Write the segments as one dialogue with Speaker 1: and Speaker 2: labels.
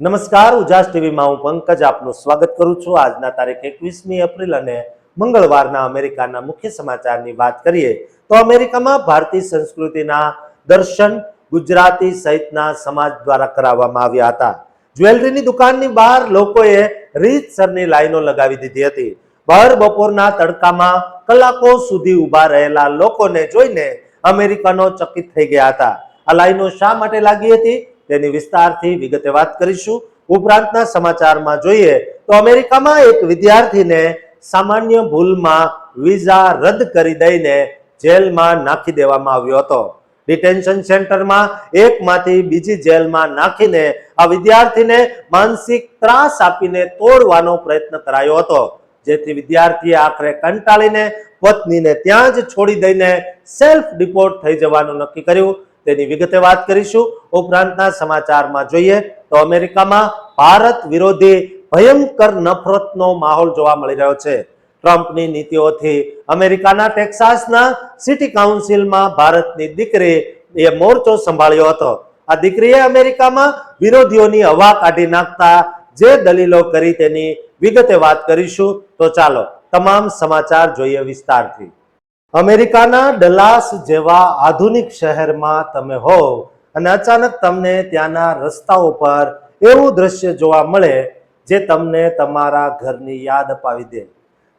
Speaker 1: નમસ્કાર, ઉજાસ ટીવીમાં હું પંકજ આપનું સ્વાગત કરું છું। આજના તારીખ 21મી એપ્રિલ અને મંગળવારના અમેરિકાના મુખ્ય સમાચારની વાત કરીએ તો અમેરિકામાં ભારતીય સંસ્કૃતિના દર્શન ગુજરાતી સહિતના સમાજ દ્વારા કરાવવામાં આવ્યા હતા। જ્વેલરીની દુકાનની બહાર લોકોએ રીતસરની લાઈનો લગાવી દીધી હતી। ભર બપોરના તડકામાં કલાકો સુધી ઊભા રહેલા લોકોને જોઈને અમેરિકનો ચકિત થઈ ગયા હતા। આ લાઈનો શા માટે લાગી હતી તેની વિસ્તારથી વિગતે વાત કરીશું। ઉપરાંતના સમાચારમાં જોઈએ તો અમેરિકામાં એક વિદ્યાર્થીને સામાન્ય ભૂલમાં વિઝા રદ કરી દઈને જેલમાં નાખી દેવામાં આવ્યો હતો। ડિટેન્શન સેન્ટરમાં એકમાંથી બીજી જેલમાં નાખીને આ વિદ્યાર્થીને માનસિક ત્રાસ આપીને તોડવાનો પ્રયત્ન કરાયો હતો, જેથી વિદ્યાર્થીએ આખરે કંટાળીને પત્નીને ત્યાં જ છોડી દઈને સેલ્ફ ડિપોર્ટ થઈ જવાનું નક્કી કર્યું। તેની વિગતે વાત કરીશું। ઉપરાંતના સમાચારમાં જોઈએ તો અમેરિકામાં ભારત વિરોધી ભયંકર નફરતનો માહોલ જોવા મળી રહ્યો છે। ટ્રમ્પની નીતિઓથી અમેરિકાના ટેક્સાસના સિટી કાઉન્સિલમાં ભારતની દીકરીએ મોરચો સંભાળ્યો હતો। આ દીકરીએ અમેરિકામાં વિરોધીઓની હવા કાઢી નાખતા જે દલીલો કરી તેની વિગતે વાત કરીશું। તો ચાલો તમામ સમાચાર જોઈએ વિસ્તારથી। અમેરિકાના ડલાસ જેવા આધુનિક શહેરમાં તમે હોવ અને અચાનક તમને ત્યાંના રસ્તાઓ પર એવું દ્રશ્ય જોવા મળે જે તમને તમારા ઘરની યાદ અપાવી દે।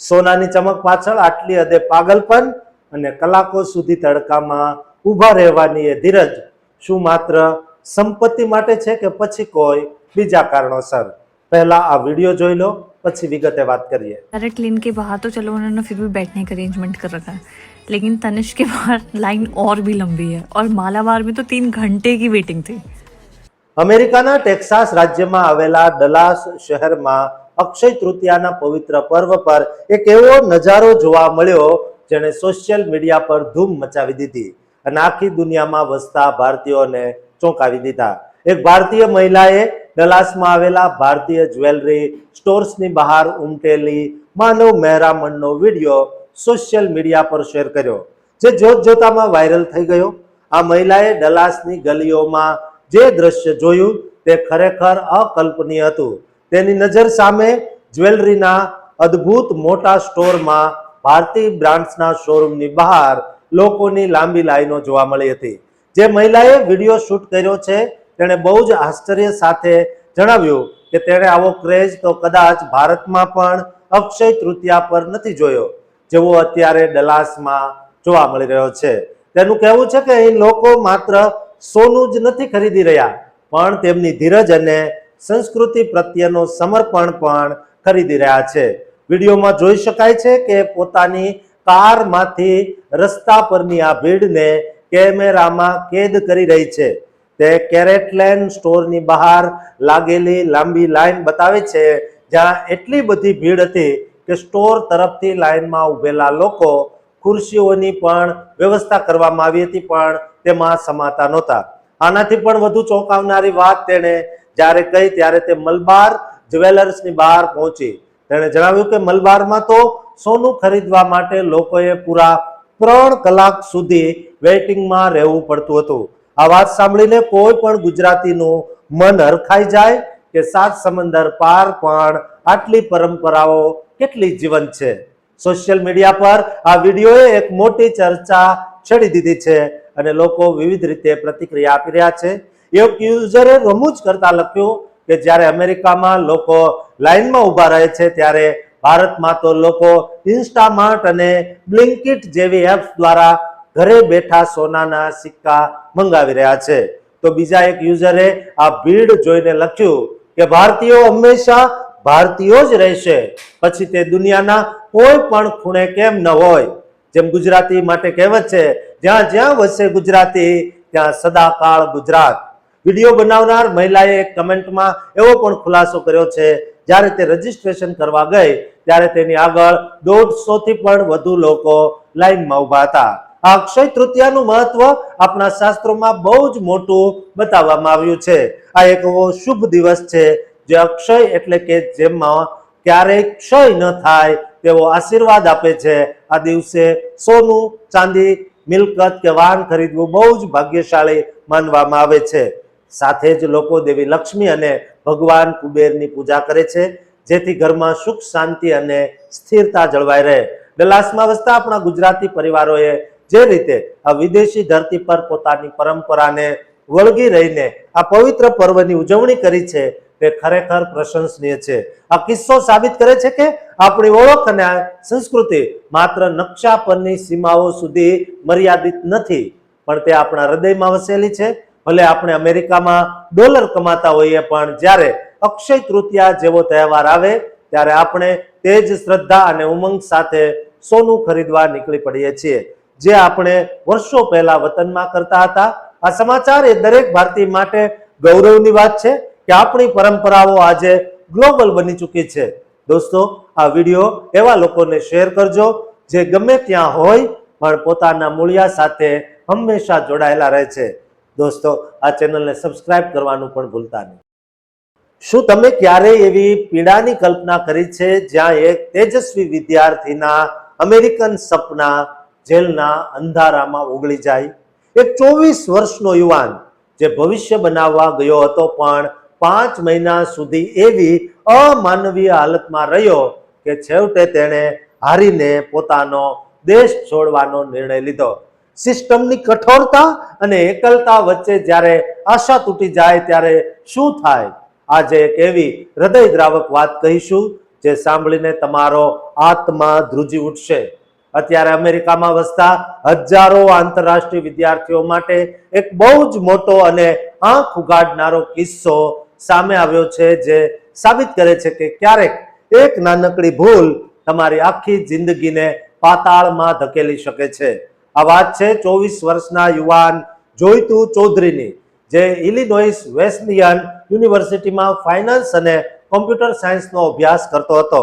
Speaker 1: સોનાની ચમક પાછળ આટલી હદે પાગલપન અને કલાકો સુધી તડકામાં ઊભા રહેવાની એ ધીરજ શું માત્ર સંપત્તિ માટે છે કે પછી કોઈ બીજા કારણોસર? पहला आ वीडियो જોઈ લો, પછી વિગતે વાત કરીએ।
Speaker 2: डायरेक्ट लेन के बाहर तो चलो उन्होंने फिर भी बैठने का अरेंजमेंट कर रखा है, लेकिन तनिष्क के बाहर लाइन और भी लंबी है और मालाबार में तो 3 घंटे की वेटिंग थी।
Speaker 1: અમેરિકાના ટેક્સાસ રાજ્યમાં આવેલા ડલાસ શહેરમાં અક્ષય તૃતીયાના પવિત્ર પર્વ પર એક એવો નજારો જોવા મળ્યો જેણે સોશિયલ મીડિયા પર ધૂમ મચાવી દીધી અને આખી દુનિયામાં વસતા ભારતીયોને ચોંકાવી દીધા। એક ભારતીય મહિલાએ ડલાસમાં આવેલા ભારતીય જ્વેલરી સ્ટોર્સની બહાર ઉમટેલી માનવ મહેરામણનો વિડીયો સોશિયલ મીડિયા પર શેર કર્યો, જે જોતજોતામાં વાયરલ થઈ ગયો। આ મહિલાએ ડલાસની ગલીઓમાં જે દ્રશ્ય જોયું તે ખરેખર અકલ્પનીય હતું। તેની નજર સામે જ્વેલરીના અદ્ભુત મોટા સ્ટોરમાં ભારતીય બ્રાન્ડ્સના શોરૂમની બહાર લોકોની લાંબી લાઈનો જોવા મળી હતી। જે મહિલાએ વિડીયો શૂટ કર્યો છે તેણે બહુ જ આશ્ચર્ય સાથે જણાવ્યું કે તેણે આવો ક્રેઝ તો કદાચ ભારતમાં પણ અક્ષય તૃતીયા પર નથી જોયો જેવો અત્યારે ડલાસમાં જોવા મળી રહ્યો છે। તેનું કહેવું છે કે અહીં લોકો માત્ર સોનું જ નથી ખરીદી રહ્યા પણ તેમની ધીરજ અને સંસ્કૃતિ પ્રત્યેનો સમર્પણ પણ ખરીદી રહ્યા છે। વિડીયોમાં જોઈ શકાય છે કે પોતાની કારમાંથી રસ્તા પરની આ ભીડને કેમેરામાં કેદ કરી રહી છે। તે કેરેટલેન સ્ટોરની બહાર લાગેલી લાંબી લાઈન બતાવે છે, જ્યાં એટલી બધી ભીડ હતી કે સ્ટોર તરફથી લાઈનમાં ઉભેલા લોકો ખુરશીઓની પણ વ્યવસ્થા કરવામાં આવી હતી પણ તેમાં સમાતા નહોતા। આનાથી પણ વધુ ચોંકાવનારી વાત તેણે જ્યારે કહી ત્યારે તે મલબાર જ્વેલર્સની બહાર પહોંચી। તેણે જણાવ્યું કે મલબારમાં તો સોનું ખરીદવા માટે લોકોએ પૂરા 3 કલાક સુધી વેઇટિંગમાં રહેવું પડતું હતું। આ વાત સાંભળીને કોઈ પણ ગુજરાતીનું મન હરખાઈ જાય કે સાત સમંદર પાર પણ આટલી પરંપરાઓ કેટલી જીવંત છે। સોશિયલ મીડિયા પર આ વિડીયોએ એક મોટી ચર્ચા છેડી દીધી છે અને લોકો વિવિધ રીતે પ્રતિક્રિયા આપી રહ્યા છે। એક યુઝરે રમૂજ કરતા લખ્યું કે જ્યારે અમેરિકામાં લોકો લાઈનમાં ઊભા રહે છે ત્યારે ભારતમાં તો લોકો ઇન્સ્ટામાર્ટ અને બ્લિંકિટ જેવી એપ્સ દ્વારા ઘરે બેઠા સોનાના સિક્કા મંગાવી રહ્યા છે। તો બીજા એક યુઝરે આ ભીડ જોઈને લખ્યું કે ભારતીયો હંમેશા ભારતીયો જ રહેશે, પછી તે દુનિયાના કોઈ પણ ખૂણે કેમ ન હોય। જેમ ગુજરાતી માટે કહેવત છે, જ્યાં જ્યાં વસે ગુજરાતી ત્યાં સદાકાળ ગુજરાત। વિડીયો બનાવનાર મહિલાએ એક કમેન્ટમાં એવો પણ ખુલાસો કર્યો છે, જ્યારે તે રજીસ્ટ્રેશન કરવા ગઈ ત્યારે તેની આગળ 150 થી પણ વધુ લોકો લાઈનમાં ઊભા હતા। આ અક્ષય તૃતીયાનું મહત્વ આપણા શાસ્ત્રોમાં બહુ જ મોટું બતાવવામાં આવ્યું છે। આ એક એવો શુભ દિવસ છે જે અક્ષય એટલે કે જેમાં ક્યારેય ક્ષય ન થાય તેવો આશીર્વાદ આપે છે। આ દિવસે સોનું, ચાંદી, મિલકત કે વાહન ખરીદવું બહુ જ ભાગ્યશાળી માનવામાં આવે છે। સાથે જ લોકો દેવી લક્ષ્મી અને ભગવાન કુબેરની પૂજા કરે છે, જેથી ઘરમાં સુખ શાંતિ અને સ્થિરતા જળવાઈ રહે. ડલાસમાં વસતા આપણા ગુજરાતી પરિવારોએ જે રીતે આ વિદેશી ધરતી પર પોતાની પરંપરાને વળગી રહીને આ પવિત્ર પર્વની ઉજવણી કરી છે તે ખરેખર પ્રશંસનીય છે. આ કિસ્સો સાબિત કરે છે કે આપણી ઓળખ અને સંસ્કૃતિ માત્ર નકશા પરની સીમાઓ સુધી મર્યાદિત નથી, પણ તે આપણા હૃદયમાં વસેલી છે. ભલે આપણે અમેરિકામાં ડોલર કમાતા હોઈએ, પણ જ્યારે અક્ષય તૃતીયા જેવો તહેવાર આવે ત્યારે આપણે તે જ શ્રદ્ધા અને ઉમંગ સાથે સોનું ખરીદવા નીકળી પડીએ છીએ, જે આપણે વર્ષો પહેલા વતનમાં કરતા હતા. આ સમાચાર એ દરેક ભારતીય માટે ગૌરવની વાત છે કે આપણી પરંપરાઓ આજે ગ્લોબલ બની ચૂકી છે. દોસ્તો, આ વિડીયો એવા લોકોને શેર કરજો જે ગમે ત્યાં હોય પણ પોતાના મૂળિયા સાથે હંમેશા જોડાયેલા રહે છે. દોસ્તો, આ ચેનલને સબસ્ક્રાઇબ કરવાનું પણ ભૂલતા નહીં. શું તમે ક્યારેય એવી પીડાની કલ્પના કરી છે જ્યાં એક તેજસ્વી વિદ્યાર્થીના અમેરિકન સપના જેલના અંધારામાં ઓગળી જાય? એક 24 વર્ષનો યુવાન જે ભવિષ્ય બનાવવા ગયો હતો, પણ 5 મહિના સુધી એવી અમાનવીય હાલતમાં રહ્યો કે છેવટે તેણે હારીને પોતાનો દેશ છોડવાનો નિર્ણય લીધો. સિસ્ટમની કઠોરતા અને એકલતા વચ્ચે જ્યારે આશા તૂટી જાય ત્યારે શું થાય? આજે એક એવી હૃદયદ્રાવક વાત કહીશું જે સાંભળીને તમારો આત્મા ધ્રુજી ઉઠશે. અત્યારે અમેરિકામાં વસતા હજારો આંતરરાષ્ટ્રીય વિદ્યાર્થીઓ માટે એક બહુ જ મોટો અને આંખ ઉગાડનારો કિસ્સો સામે આવ્યો છે, જે સાબિત કરે છે કે ક્યારેક એક નાનકડી ભૂલ તમારી આખી જિંદગીને પાતાળમાં ધકેલી શકે છે. આ વાત છે 24 વર્ષના યુવાન જોયતુ ચૌધરીની, જે ઇલિનોઇસ વેસ્લિયન યુનિવર્સિટીમાં ફાઇનાન્સ અને કોમ્પ્યુટર સાયન્સનો અભ્યાસ કરતો હતો.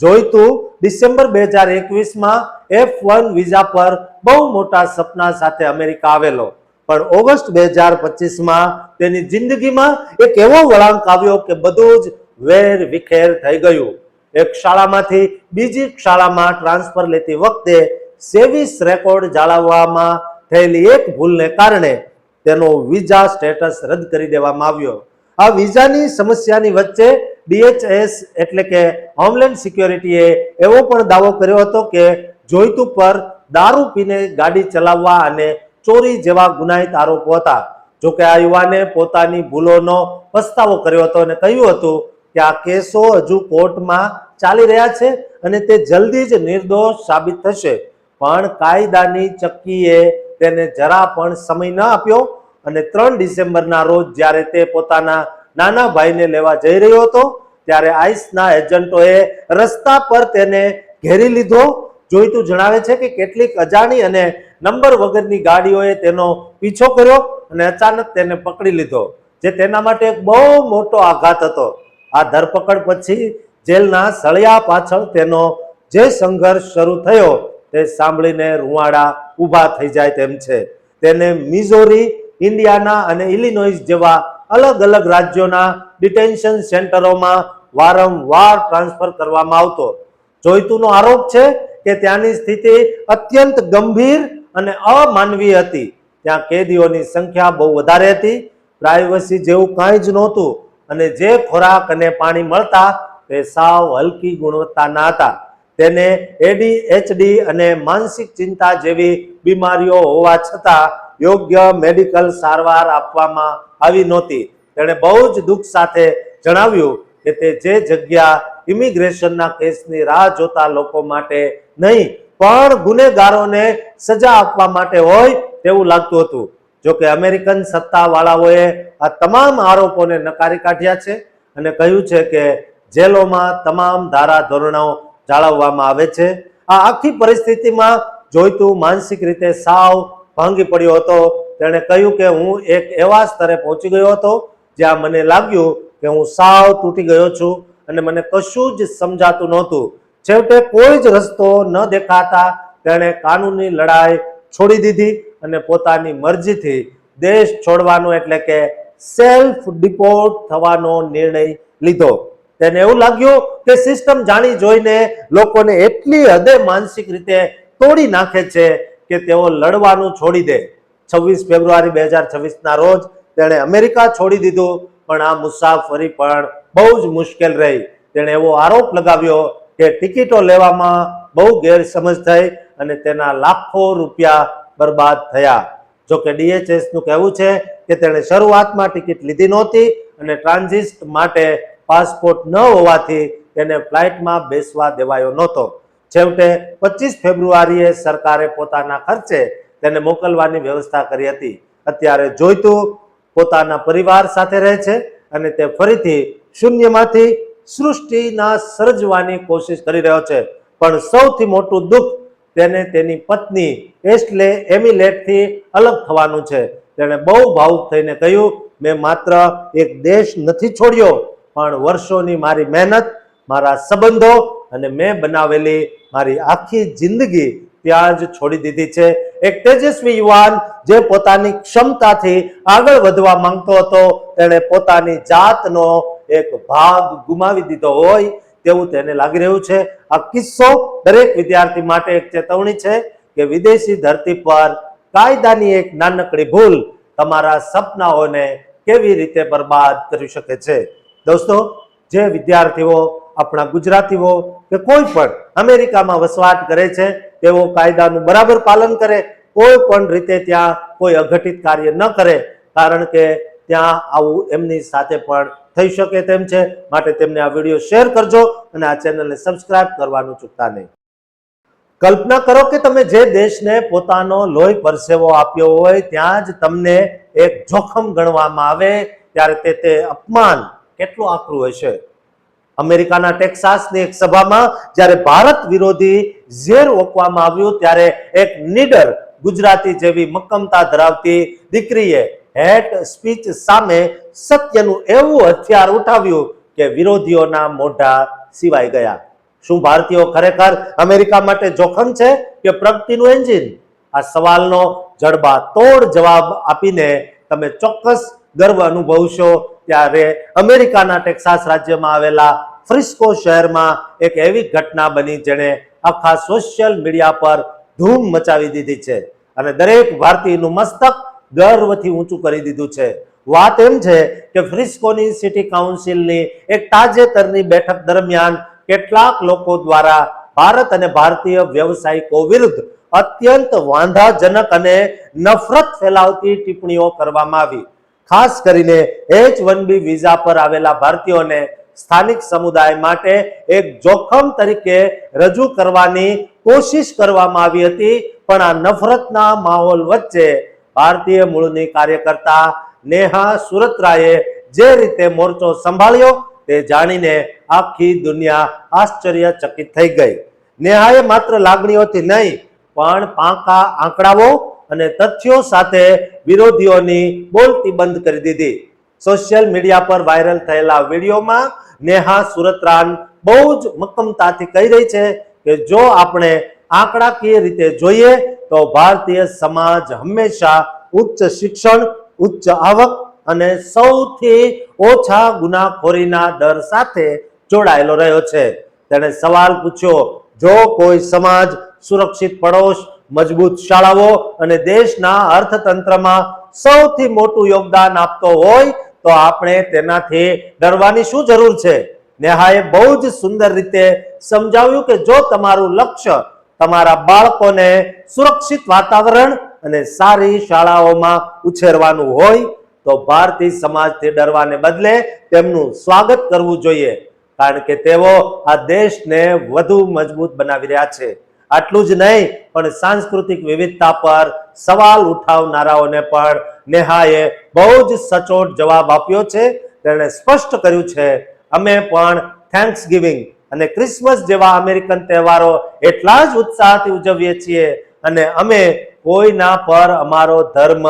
Speaker 1: જોયતુ ડિસેમ્બર 2021માં F1 વિઝા પર બહુ મોટા સપના સાથે અમેરિકા આવેલો, પણ ઓગસ્ટ 2025માં તેની જિંદગીમાં એક એવો વળાંક આવ્યો કે બધું જ વેર વિખેર થઈ ગયું. એક શાળામાંથી બીજી શાળામાં ટ્રાન્સફર લેતી વખતે સેવિસ રેકોર્ડ જાળવવામાં થયેલી એક ભૂલને કારણે તેનો વિઝા સ્ટેટસ રદ કરી દેવામાં આવ્યો. આ વિઝાની સમસ્યાની વચ્ચે DHS એટલે કે હોમલેન્ડ સિક્યોરિટીએ એવો પણ દાવો કર્યો હતો કે જોયતુ પર દારૂ પીને ગાડી ચલાવવા અને ચોરી જેવા ગુનાહિત આરોપો હતા. જોકે આ યુવાને પોતાની ભૂલોનો પસ્તાવો કર્યો હતો અને કહ્યું હતું કે આ કેસો હજુ કોર્ટમાં ચાલી રહ્યા છે અને તે જલ્દી જ નિર્દોષ સાબિત થશે. પણ કાયદાની ચક્કીએ તેને જરા પણ સમય ન આપ્યો અને 3 ડિસેમ્બરના રોજ જ્યારે તે પોતાના નાના ભાઈને લેવા જઈ રહ્યો હતો ત્યારે આઈસના એજન્ટોએ રસ્તા પર તેને ઘેરી લીધો. જોયતુ જણાવે છે કે કેટલીક અજાણી અને નંબર વગરની ગાડીઓએ તેનો પીછો કર્યો અને અચાનક તેને પકડી લીધો, જે તેના માટે એક બહુ મોટો આઘાત હતો. આ ધરપકડ પછી જેલના સળિયા પાછળ તેનો જે સંઘર્ષ શરૂ થયો તે સાંભળીને રૂવાડા ઊભા થઈ જાય તેમ છે. તેને મિઝોરી, ઇન્ડિયાના અને ઇલિનોઇસ જેવા અલગ અલગ રાજ્યોના ડિટેન્શન સેન્ટરોમાં વારંવાર ટ્રાન્સફર કરવામાં આવતો. જોયતુનો આરોપ છે કે ત્યાંની સ્થિતિ અત્યંત ગંભીર અને અમાનવીય હતી. ત્યાં કેદીઓની સંખ્યા બહુ વધારે હતી, પ્રાઇવસી જેવું કાંઈ જ નહોતું અને જે ખોરાક અને પાણી મળતા તે સાવ હલકી ગુણવત્તાના હતા. તેને ADHD અને માનસિક ચિંતા જેવી બીમારીઓ હોવા છતાં યોગ્ય મેડિકલ સારવાર આપવામાં આવી નહોતી. તેણે બહુ જ દુઃખ સાથે જણાવ્યું કે તે જે જગ્યા ઇમિગ્રેશનના કેસની રાહ જોતા લોકો માટે નહીં પણ ગુનેગારોને સજા આપવા માટે હોય તેવું લાગતું હતું. જોકે અમેરિકન સત્તાવાળાઓએ આ તમામ આરોપોને નકારી કાઢ્યા છે અને કહ્યું છે કે જેલોમાં તમામ ધારાધોરણો જાળવવામાં આવે છે. આ આખી પરિસ્થિતિમાં જોયતુ માનસિક રીતે સાવ ભાંગી પડ્યો હતો. તેણે કહ્યું કે હું એક એવા સ્તરે પહોંચી ગયો હતો જ્યાં મને લાગ્યું કે હું સાવ તૂટી ગયો છું અને મને કશું જ સમજાતું નહોતું. છેવટે કોઈ જ રસ્તો ન દેખાતા તેણે કાનૂની લડાઈ છોડી દીધી અને પોતાની મરજીથી દેશ છોડવાનો એટલે કે સેલ્ફ ડિપોર્ટ થવાનો નિર્ણય લીધો. તેને એવું લાગ્યું કે સિસ્ટમ જાણી જોઈને લોકોને એટલી હદે માનસિક રીતે તોડી નાખે છે કે તેઓ લડવાનું છોડી દે. 26 ફેબ્રુઆરી 2026ના રોજ તેણે અમેરિકા છોડી દીધું, પણ આ મુસાફરી પણ બહુ જ મુશ્કેલ રહી. તેણે એવો આરોપ લગાવ્યો કે ટિકિટો લેવામાં બહુ ગેરસમજ થઈ અને તેના લાખો રૂપિયા બરબાદ થયા. જો કે DHS નું કહેવું છે કે તેણે શરૂઆતમાં ટિકિટ લીધી નહોતી અને ટ્રાન્ઝિટ માટે પાસપોર્ટ ન હોવાથી તેને ફ્લાઇટમાં બેસવા દેવાયો નહોતો. છેવટે 25 ફેબ્રુઆરીએ સરકારે પોતાના ખર્ચે તેને મોકલવાની વ્યવસ્થા કરી હતી. અત્યારે જોઈતું પોતાના પરિવાર સાથે રહે છે અને તે ફરીથી શૂન્યમાંથી સૃષ્ટિના સર્જવાની કોશિશ કરી રહ્યો છે. પણ સૌથી મોટું દુઃખ તેને તેની પત્ની એમિલેટથી અલગ થવાનું છે. તેણે બહુ ભાવુક થઈને કહ્યું, મેં માત્ર એક દેશ નથી છોડ્યો, પણ વર્ષોની મારી મહેનત, મારા સંબંધો અને મેં બનાવેલી મારી આખી જિંદગી ત્યાં જ છોડી દીધી છે. એક તેજસ્વી યુવાન જે પોતાની ક્ષમતાથી આગળ વધવા માંગતો હતો, તેણે પોતાની જાતનો એક ભાગ ગુમાવી દીધો હોય તેવું તેને લાગી રહ્યું છે. આ કિસ્સો દરેક વિદ્યાર્થી માટે એક ચેતવણી છે કે વિદેશી ધરતી પર કાયદાની એક નાનકડી ભૂલ તમારા સપનાઓને કેવી રીતે બરબાદ કરી શકે છે. દોસ્તો, જે વિદ્યાર્થીઓ આપણા ગુજરાતીઓ કે કોઈ પણ અમેરિકામાં વસવાટ કરે છે તેઓ કાયદાનું બરાબર પાલન કરે, કોઈ પણ રીતે ત્યાં કોઈ અઘટિત કાર્ય ન કરે, કારણ કે ત્યાં આવું એમની સાથે પણ થઈ શકે તેમ છે. માટે તેમને આ વિડીયો શેર કરજો અને આ ચેનલને સબસ્ક્રાઇબ કરવાનું ચૂકતા નહીં. કલ્પના કરો કે તમે જે દેશને પોતાનો લોહી પરસેવો આપ્યો હોય ત્યાં જ તમને એક જોખમ ગણવામાં આવે ત્યારે તે અપમાન કેટલું આકરું હશે. અમેરિકાના ટેક્સાસની એક સભામાં જ્યારે ભારત વિરોધી ઝેર ઓકવામાં આવ્યું ત્યારે એક નીડર ગુજરાતી જેવી મક્કમતા ધરાવતી દીકરીએ હેટ સ્પીચ સામે સત્યનું એવું હથિયાર ઉઠાવ્યું કે વિરોધીઓના મોઢા સિવાય ગયા. શું ભારતીયો ખરેખર અમેરિકા માટે જોખમ છે કે પ્રગતિનું એન્જિન? આ સવાલનો જડબાતોડ જવાબ આપીને તમે ચોક્કસ ગર્વ અનુભવશો. ત્યારે અમેરિકાના ટેક્સાસ રાજ્યમાં આવેલા ફ્રિસ્કો શહેરમાં એક એવી ઘટના બની જેણે આખા સોશિયલ મીડિયા પર ધૂમ મચાવી દીધી છે અને દરેક ભારતીયનું મસ્તક ગર્વથી ઊંચું કરી દીધું છે. વાત એમ છે કે ફ્રિસ્કોની સિટી કાઉન્સિલની એક તાજેતરની બેઠક દરમિયાન કેટલાક લોકો દ્વારા ભારત અને ભારતીય વ્યવસાયિકો વિરુદ્ધ અત્યંત વાંધાજનક અને નફરત ફેલાવતી ટિપ્પણીઓ કરવામાં આવી. ખાસ કરીને H-1B વિઝા પર આવેલા ભારતીયોને સ્થાનિક સમુદાય માટે એક જોખમ તરીકે રજૂ કરવાની કોશિશ કરવામાં આવી હતી. પણ આ નફરતના માહોલ વચ્ચે ભારતીય મૂળની કાર્યકર્તા નેહા સુરત્રાએ જે રીતે મોરચો સંભાળ્યો તે જાણીને આખી દુનિયા આશ્ચર્યચકિત થઈ ગઈ. નેહાએ માત્ર લાગણીઓથી નહીં પણ પાકા આંકડાઓ અને તથ્યો સાથે વિરોધીઓની બોલતી બંધ કરી દીધી. સોશિયલ મીડિયા પર વાયરલ થયેલા વિડીયોમાં નેહા સુરત્રાન બહુ જ મક્કમતાથી કહી રહી છે કે જો આપણે આંકડાકીય રીતે જોઈએ તો ભારતીય સમાજ હંમેશા ઉચ્ચ શિક્ષણ, ઉચ્ચ આવક અને સૌથી ઓછા ગુનાખોરીના દર સાથે જોડાયેલો રહ્યો છે. તેણે સવાલ પૂછ્યો, જો કોઈ સમાજ સુરક્ષિત પડોશ, મજબૂત શાળાઓ અને દેશના અર્થતંત્રમાં સૌથી મોટું યોગદાન આપતો હોય તો આપણે તેનાથી ડરવાની શું જરૂર છે? નેહાએ બહુ જ સુંદર રીતે સમજાવ્યું કે જો તમારું લક્ષ્ય તમારા બાળકોને સુરક્ષિત વાતાવરણ અને સારી શાળાઓમાં ઉછેરવાનું હોય તો ભારતીય સમાજથી ડરવાને બદલે તેમનું સ્વાગત કરવું જોઈએ, કારણ કે તેઓ આ દેશને વધુ મજબૂત બનાવી રહ્યા છે. આટલું જ નહીં પણ સાંસ્કૃતિક વિવિધતા પર સવાલ ઉઠાવનારાઓને પણ નેહાએ બહુ જ સચોટ જવાબ આપ્યો છે. તેણે સ્પષ્ટ કર્યું છે, અમે પણ થેન્ક્સગિવિંગ અને ક્રિસમસ જેવા અમેરિકન તહેવારો એટલા જ ઉત્સાહથી ઉજવીએ છીએ અને અમે કોઈના પર અમારો ધર્મ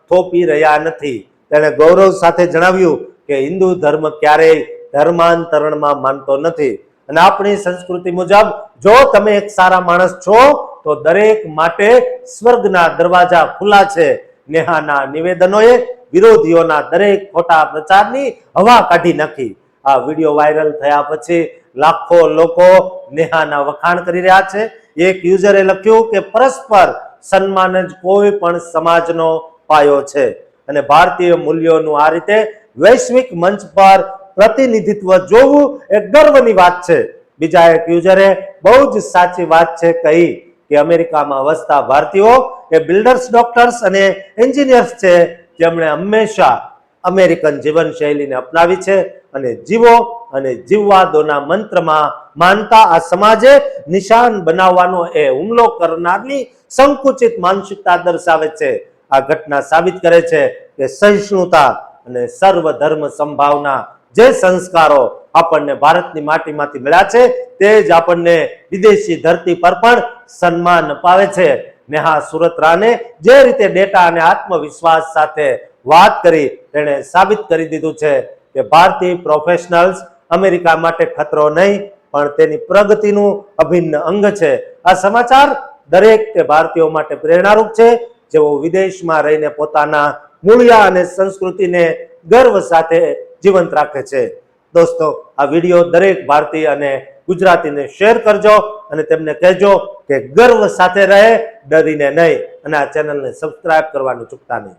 Speaker 1: થોપી રહ્યા નથી. તેણે ગૌરવ સાથે જણાવ્યું કે હિન્દુ ધર્મ ક્યારેય ધર્માંતરણમાં માનતો નથી અને આપણી સંસ્કૃતિ મુજબ જો તમે એક સારા માણસ છો તો દરેક માટે સ્વર્ગના દરવાજા ખુલ્લા છે. નેહાના નિવેદનોએ વિરોધીઓના દરેક ખોટા પ્રચારની હવા કાઢી નાખી. આ વિડીયો વાયરલ થયા પછી લાખો લોકો નેહાના વખાણ કરી રહ્યા છે. એક યુઝરે લખ્યું કે પરસ્પર સન્માન જ કોઈ પણ સમાજનો પાયો છે અને ભારતીય મૂલ્યોનું આ રીતે વૈશ્વિક મંચ પર પ્રતિનિધિત્વ જોવું એ ગર્વની વાત છે. બીજા એક યુઝરે બહુ જ સાચી વાત છે કહી કે અમેરિકામાં વસતા ભારતીયો એ બિલ્ડર્સ, ડોક્ટર્સ અને એન્જિનિયર્સ છે જેમણે હંમેશા અમેરિકન જીવનશૈલીને અપનાવી છે અને જીવો અને જીવવા દોના મંત્રમાં માનતા આ સમાજે નિશાન બનાવવાનો એ હુમલો કરનારની સંકુચિત માનસિકતા દર્શાવે છે. આ ઘટના સાબિત કરે છે કે સહિષ્ણુતા અને સર્વધર્મ સંભાવના જે સંસ્કારો આપણને ભારતની માટીમાંથી મળ્યા છે તે જ આપણને વિદેશી ધરતી પર પણ સન્માન અપાવે છે. નેહા સુરતરાને જે રીતે ડેટા અને આત્મવિશ્વાસ સાથે વાત કરી તેણે સાબિત કરી દીધું છે કે ભારતીય પ્રોફેશનલ્સ અમેરિકા માટે ખતરો નહીં પણ તેની પ્રગતિનું અભિન્ન અંગ છે. આ સમાચાર દરેક તે ભારતીયો માટે પ્રેરણારૂપ છે જેઓ વિદેશમાં રહીને પોતાના મૂળિયા અને સંસ્કૃતિને ગર્વ સાથે જીવંત રાખે છે. દોસ્તો, આ વિડીયો દરેક ભારતીય અને ગુજરાતીને શેર કરજો અને તેમને કહેજો કે ગર્વ સાથે રહે, ડરીને નહીં, અને આ ચેનલને સબસ્ક્રાઇબ કરવાનું ચૂકતા નહીં.